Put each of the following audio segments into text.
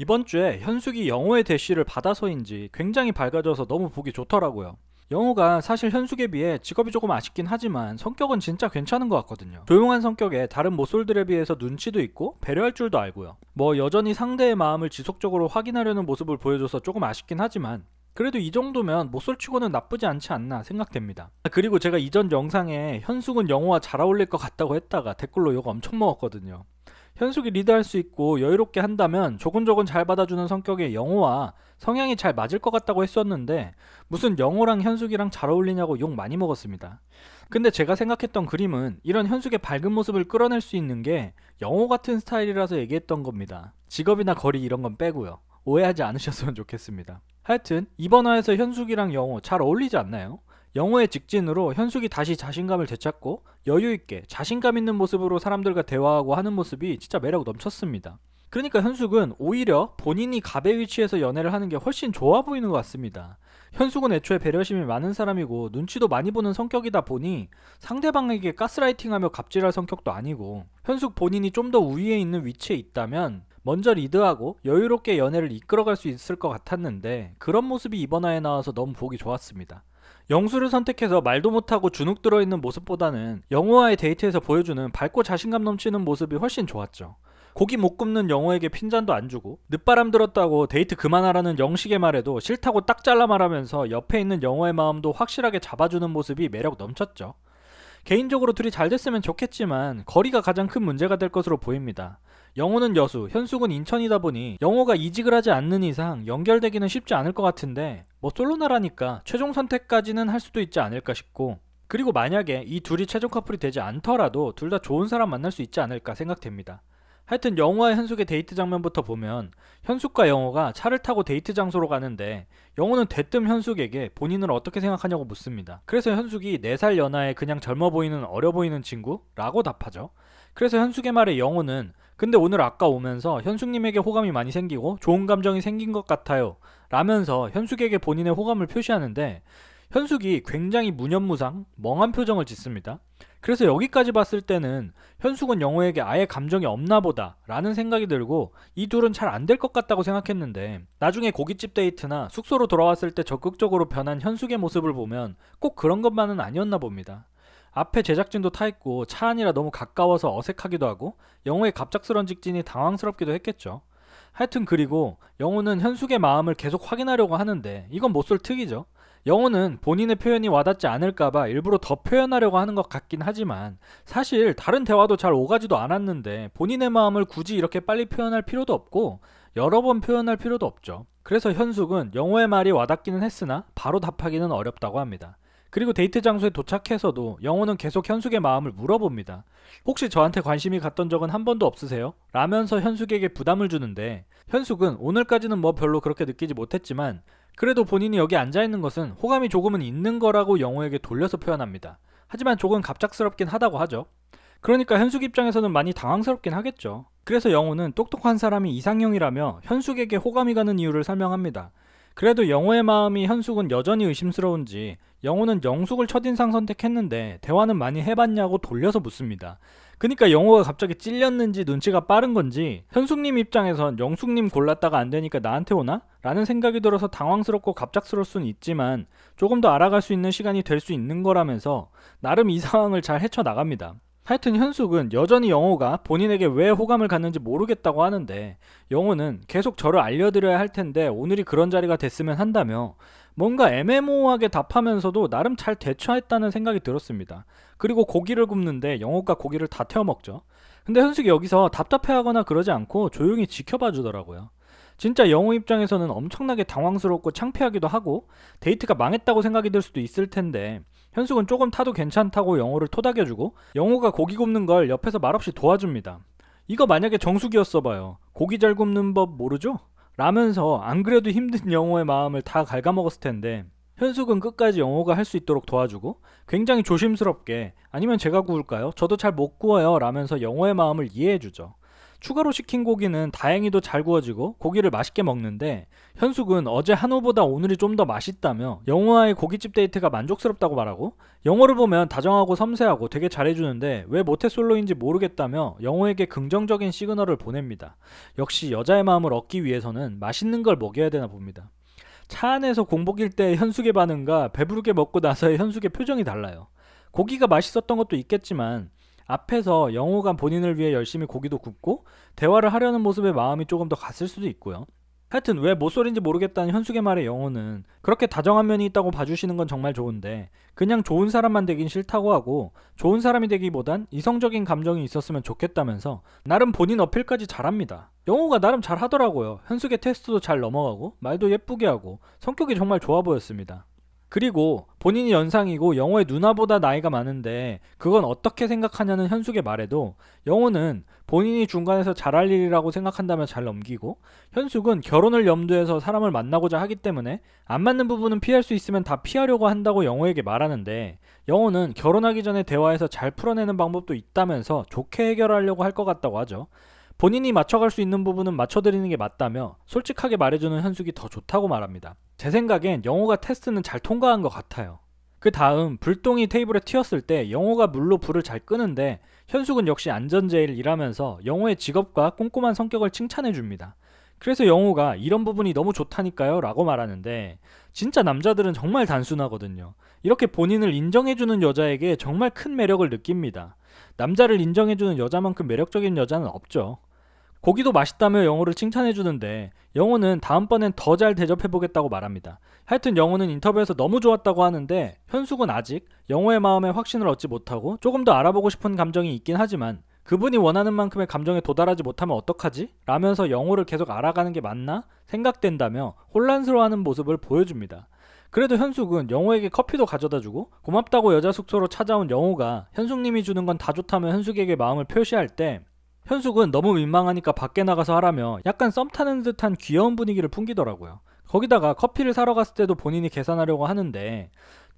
이번 주에 현숙이 영호의 대시를 받아서인지 굉장히 밝아져서 너무 보기 좋더라고요. 영호가 사실 현숙에 비해 직업이 조금 아쉽긴 하지만 성격은 진짜 괜찮은 것 같거든요. 조용한 성격에 다른 모쏠들에 비해서 눈치도 있고 배려할 줄도 알고요. 뭐 여전히 상대의 마음을 지속적으로 확인하려는 모습을 보여줘서 조금 아쉽긴 하지만 그래도 이 정도면 모쏠치고는 나쁘지 않지 않나 생각됩니다. 그리고 제가 이전 영상에 현숙은 영호와 잘 어울릴 것 같다고 했다가 댓글로 욕 엄청 먹었거든요. 현숙이 리드할 수 있고 여유롭게 한다면 조곤조곤 잘 받아주는 성격의 영호와 성향이 잘 맞을 것 같다고 했었는데 무슨 영호랑 현숙이랑 잘 어울리냐고 욕 많이 먹었습니다. 근데 제가 생각했던 그림은 이런 현숙의 밝은 모습을 끌어낼 수 있는 게 영호 같은 스타일이라서 얘기했던 겁니다. 직업이나 거리 이런 건 빼고요. 오해하지 않으셨으면 좋겠습니다. 하여튼 이번 화에서 현숙이랑 영호 잘 어울리지 않나요? 영호의 직진으로 현숙이 다시 자신감을 되찾고 여유있게 자신감 있는 모습으로 사람들과 대화하고 하는 모습이 진짜 매력 넘쳤습니다. 그러니까 현숙은 오히려 본인이 갑의 위치에서 연애를 하는 게 훨씬 좋아 보이는 것 같습니다. 현숙은 애초에 배려심이 많은 사람이고 눈치도 많이 보는 성격이다 보니 상대방에게 가스라이팅하며 갑질할 성격도 아니고 현숙 본인이 좀 더 우위에 있는 위치에 있다면 먼저 리드하고 여유롭게 연애를 이끌어갈 수 있을 것 같았는데 그런 모습이 이번 화에 나와서 너무 보기 좋았습니다. 영수를 선택해서 말도 못하고 주눅 들어있는 모습보다는 영호와의 데이트에서 보여주는 밝고 자신감 넘치는 모습이 훨씬 좋았죠. 고기 못 굽는 영호에게 핀잔도 안 주고 늦바람 들었다고 데이트 그만하라는 영식의 말에도 싫다고 딱 잘라 말하면서 옆에 있는 영호의 마음도 확실하게 잡아주는 모습이 매력 넘쳤죠. 개인적으로 둘이 잘 됐으면 좋겠지만 거리가 가장 큰 문제가 될 것으로 보입니다. 영호는 여수, 현숙은 인천이다 보니 영호가 이직을 하지 않는 이상 연결되기는 쉽지 않을 것 같은데 뭐 솔로나라니까 최종 선택까지는 할 수도 있지 않을까 싶고 그리고 만약에 이 둘이 최종 커플이 되지 않더라도 둘 다 좋은 사람 만날 수 있지 않을까 생각됩니다. 하여튼 영호와 현숙의 데이트 장면부터 보면 현숙과 영호가 차를 타고 데이트 장소로 가는데 영호는 대뜸 현숙에게 본인을 어떻게 생각하냐고 묻습니다. 그래서 현숙이 4살 연하에 그냥 젊어 보이는 어려 보이는 친구? 라고 답하죠. 그래서 현숙의 말에 영호는 근데 오늘 아까 오면서 현숙님에게 호감이 많이 생기고 좋은 감정이 생긴 것 같아요 라면서 현숙에게 본인의 호감을 표시하는데 현숙이 굉장히 무념무상 멍한 표정을 짓습니다. 그래서 여기까지 봤을 때는 현숙은 영호에게 아예 감정이 없나 보다 라는 생각이 들고 이 둘은 잘 안 될 것 같다고 생각했는데 나중에 고깃집 데이트나 숙소로 돌아왔을 때 적극적으로 변한 현숙의 모습을 보면 꼭 그런 것만은 아니었나 봅니다. 앞에 제작진도 타있고 차 안이라 너무 가까워서 어색하기도 하고 영호의 갑작스런 직진이 당황스럽기도 했겠죠. 하여튼 그리고 영호는 현숙의 마음을 계속 확인하려고 하는데 이건 못쏠 특이죠. 영호는 본인의 표현이 와닿지 않을까봐 일부러 더 표현하려고 하는 것 같긴 하지만 사실 다른 대화도 잘 오가지도 않았는데 본인의 마음을 굳이 이렇게 빨리 표현할 필요도 없고 여러 번 표현할 필요도 없죠. 그래서 현숙은 영호의 말이 와닿기는 했으나 바로 답하기는 어렵다고 합니다. 그리고 데이트 장소에 도착해서도 영호는 계속 현숙의 마음을 물어봅니다. 혹시 저한테 관심이 갔던 적은 한 번도 없으세요? 라면서 현숙에게 부담을 주는데 현숙은 오늘까지는 뭐 별로 그렇게 느끼지 못했지만 그래도 본인이 여기 앉아있는 것은 호감이 조금은 있는 거라고 영호에게 돌려서 표현합니다. 하지만 조금 갑작스럽긴 하다고 하죠. 그러니까 현숙 입장에서는 많이 당황스럽긴 하겠죠. 그래서 영호는 똑똑한 사람이 이상형이라며 현숙에게 호감이 가는 이유를 설명합니다. 그래도 영호의 마음이 현숙은 여전히 의심스러운지 영호는 영숙을 첫인상 선택했는데 대화는 많이 해봤냐고 돌려서 묻습니다. 그니까 영호가 갑자기 찔렸는지 눈치가 빠른 건지 현숙님 입장에선 영숙님 골랐다가 안 되니까 나한테 오나? 라는 생각이 들어서 당황스럽고 갑작스러울 수는 있지만 조금 더 알아갈 수 있는 시간이 될 수 있는 거라면서 나름 이 상황을 잘 헤쳐나갑니다. 하여튼 현숙은 여전히 영호가 본인에게 왜 호감을 갖는지 모르겠다고 하는데 영호는 계속 저를 알려드려야 할 텐데 오늘이 그런 자리가 됐으면 한다며 뭔가 애매모호하게 답하면서도 나름 잘 대처했다는 생각이 들었습니다. 그리고 고기를 굽는데 영호가 고기를 다 태워 먹죠. 근데 현숙이 여기서 답답해하거나 그러지 않고 조용히 지켜봐 주더라고요. 진짜 영호 입장에서는 엄청나게 당황스럽고 창피하기도 하고 데이트가 망했다고 생각이 들 수도 있을 텐데 현숙은 조금 타도 괜찮다고 영호를 토닥여주고 영호가 고기 굽는 걸 옆에서 말없이 도와줍니다. 이거 만약에 정숙이었어봐요. 고기 잘 굽는 법 모르죠? 라면서 안 그래도 힘든 영호의 마음을 다 갉아먹었을 텐데 현숙은 끝까지 영호가 할 수 있도록 도와주고 굉장히 조심스럽게 아니면 제가 구울까요? 저도 잘 못 구워요 라면서 영호의 마음을 이해해주죠. 추가로 시킨 고기는 다행히도 잘 구워지고 고기를 맛있게 먹는데 현숙은 어제 한우보다 오늘이 좀 더 맛있다며 영호와의 고깃집 데이트가 만족스럽다고 말하고 영호를 보면 다정하고 섬세하고 되게 잘해주는데 왜 모태솔로인지 모르겠다며 영호에게 긍정적인 시그널을 보냅니다. 역시 여자의 마음을 얻기 위해서는 맛있는 걸 먹여야 되나 봅니다. 차 안에서 공복일 때 현숙의 반응과 배부르게 먹고 나서의 현숙의 표정이 달라요. 고기가 맛있었던 것도 있겠지만 앞에서 영호가 본인을 위해 열심히 고기도 굽고 대화를 하려는 모습에 마음이 조금 더 갔을 수도 있고요. 하여튼 왜 모쏠인지 모르겠다는 현숙의 말에 영호는 그렇게 다정한 면이 있다고 봐주시는 건 정말 좋은데 그냥 좋은 사람만 되긴 싫다고 하고 좋은 사람이 되기보단 이성적인 감정이 있었으면 좋겠다면서 나름 본인 어필까지 잘합니다. 영호가 나름 잘하더라고요. 현숙의 테스트도 잘 넘어가고 말도 예쁘게 하고 성격이 정말 좋아 보였습니다. 그리고 본인이 연상이고 영호의 누나보다 나이가 많은데 그건 어떻게 생각하냐는 현숙의 말에도 영호는 본인이 중간에서 잘할 일이라고 생각한다면 잘 넘기고 현숙은 결혼을 염두해서 사람을 만나고자 하기 때문에 안 맞는 부분은 피할 수 있으면 다 피하려고 한다고 영호에게 말하는데 영호는 결혼하기 전에 대화해서 잘 풀어내는 방법도 있다면서 좋게 해결하려고 할 것 같다고 하죠. 본인이 맞춰갈 수 있는 부분은 맞춰드리는 게 맞다며 솔직하게 말해주는 현숙이 더 좋다고 말합니다. 제 생각엔 영호가 테스트는 잘 통과한 것 같아요. 그 다음 불똥이 테이블에 튀었을 때 영호가 물로 불을 잘 끄는데 현숙은 역시 안전제일이라면서 영호의 직업과 꼼꼼한 성격을 칭찬해줍니다. 그래서 영호가 이런 부분이 너무 좋다니까요 라고 말하는데 진짜 남자들은 정말 단순하거든요. 이렇게 본인을 인정해주는 여자에게 정말 큰 매력을 느낍니다. 남자를 인정해주는 여자만큼 매력적인 여자는 없죠. 고기도 맛있다며 영호를 칭찬해주는데 영호는 다음번엔 더 잘 대접해보겠다고 말합니다. 하여튼 영호는 인터뷰에서 너무 좋았다고 하는데 현숙은 아직 영호의 마음에 확신을 얻지 못하고 조금 더 알아보고 싶은 감정이 있긴 하지만 그분이 원하는 만큼의 감정에 도달하지 못하면 어떡하지? 라면서 영호를 계속 알아가는 게 맞나? 생각된다며 혼란스러워하는 모습을 보여줍니다. 그래도 현숙은 영호에게 커피도 가져다주고 고맙다고 여자 숙소로 찾아온 영호가 현숙님이 주는 건 다 좋다며 현숙에게 마음을 표시할 때 현숙은 너무 민망하니까 밖에 나가서 하라며 약간 썸 타는 듯한 귀여운 분위기를 풍기더라고요. 거기다가 커피를 사러 갔을 때도 본인이 계산하려고 하는데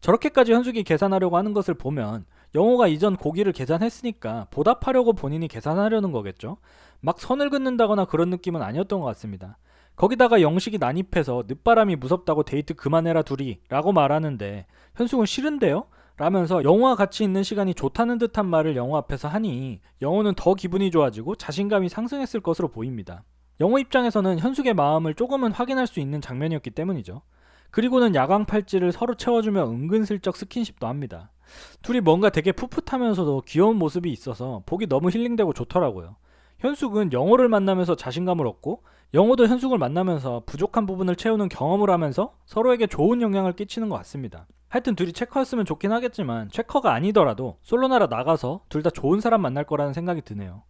저렇게까지 현숙이 계산하려고 하는 것을 보면 영호가 이전 고기를 계산했으니까 보답하려고 본인이 계산하려는 거겠죠. 막 선을 긋는다거나 그런 느낌은 아니었던 것 같습니다. 거기다가 영식이 난입해서 늦바람이 무섭다고 데이트 그만해라 둘이 라고 말하는데 현숙은 싫은데요? 라면서 영호와 같이 있는 시간이 좋다는 듯한 말을 영호 앞에서 하니 영호는 더 기분이 좋아지고 자신감이 상승했을 것으로 보입니다. 영호 입장에서는 현숙의 마음을 조금은 확인할 수 있는 장면이었기 때문이죠. 그리고는 야광 팔찌를 서로 채워주며 은근슬쩍 스킨십도 합니다. 둘이 뭔가 되게 풋풋하면서도 귀여운 모습이 있어서 보기 너무 힐링되고 좋더라고요. 현숙은 영호를 만나면서 자신감을 얻고 영호도 현숙을 만나면서 부족한 부분을 채우는 경험을 하면서 서로에게 좋은 영향을 끼치는 것 같습니다. 하여튼 둘이 체커였으면 좋긴 하겠지만 체커가 아니더라도 솔로나라 나가서 둘 다 좋은 사람 만날 거라는 생각이 드네요.